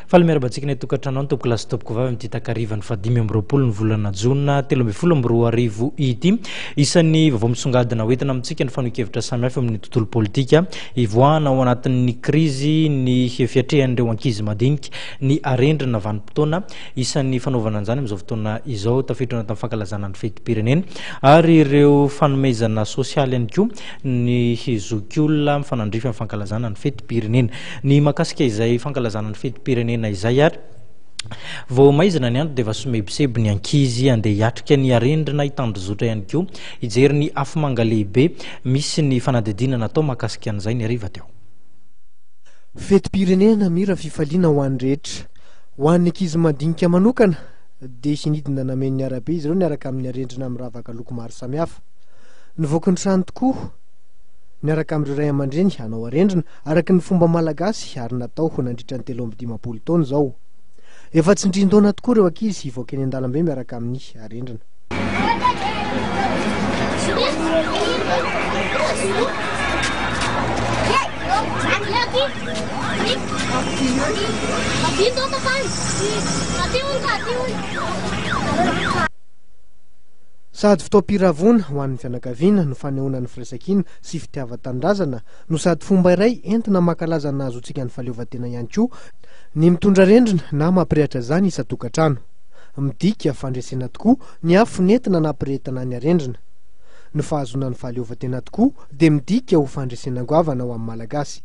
Falmerabatsika ny tokatrano ny topoko lasy topoko vavy amity takarivany fa 5 ny volana jona 13 ity isan'ny vaovao misongadina hoentina amintsika ny fanoikevitra samihafa amin'ny tontolo politika ivoahana ao anatin'ny krizy ny fiatrehan'ireo ankizy madinika ny arendrina vanim-potoana isan'ny fanaovana an'izany amin'izao fotoana izao tafiditra anatin'ny fankalazana ny fetim-pirenena ary ireo fanomezana sosialy ihany koa ny zokiolona mifanandrify amin'ny fankalazana ny fetim-pirenena ny makasika izay fankalazana ny fetim-pirenena izay ary vao maizina ny andro dia vasomebiseby ny ankizy andeha hiatrika ny arendrina hitandrozotra ihany koa hijery ny afomanga lehibe misy ny fanadidinana atao makasika an'izay ny ariva teo. Fetim-pirenena mira fifaliana ho an'ny rehetra ho an'ny ankizy madinika manokana dia sinidina namen'ny arabe izy ireo niaraka amin'ny arendrina miravaka loko maro samihafa nivoaka ny trano tokoa niaraka amin'ireo ray aman-dreny hanao arendrina araka ny fomba malagasy ary natao ho nandritra ny 3 taona izao. Efa tsy ndrin-taona tokoa ireo ankizy hivoaka eny an-dalambe miaraka amin'ny arendrina. Sady fitaom-piravona ho an'ny fianakaviana no fanehoana ny firaisan-kina sy fitiavan-tanindrazana no sady fomba iray entina mankalaza ny nahazoantsika ny fahaleovantena ihany koa ny mitondra arendrina na mampirehatra izany isa-tokatrano. Midika fandresena tokoa ny afo nentina nampirehetana ny arendrina. Ny fahazoana ny fahaleovantena tokoa dia midika ho fandresena goavana ho amin'ny malagasy.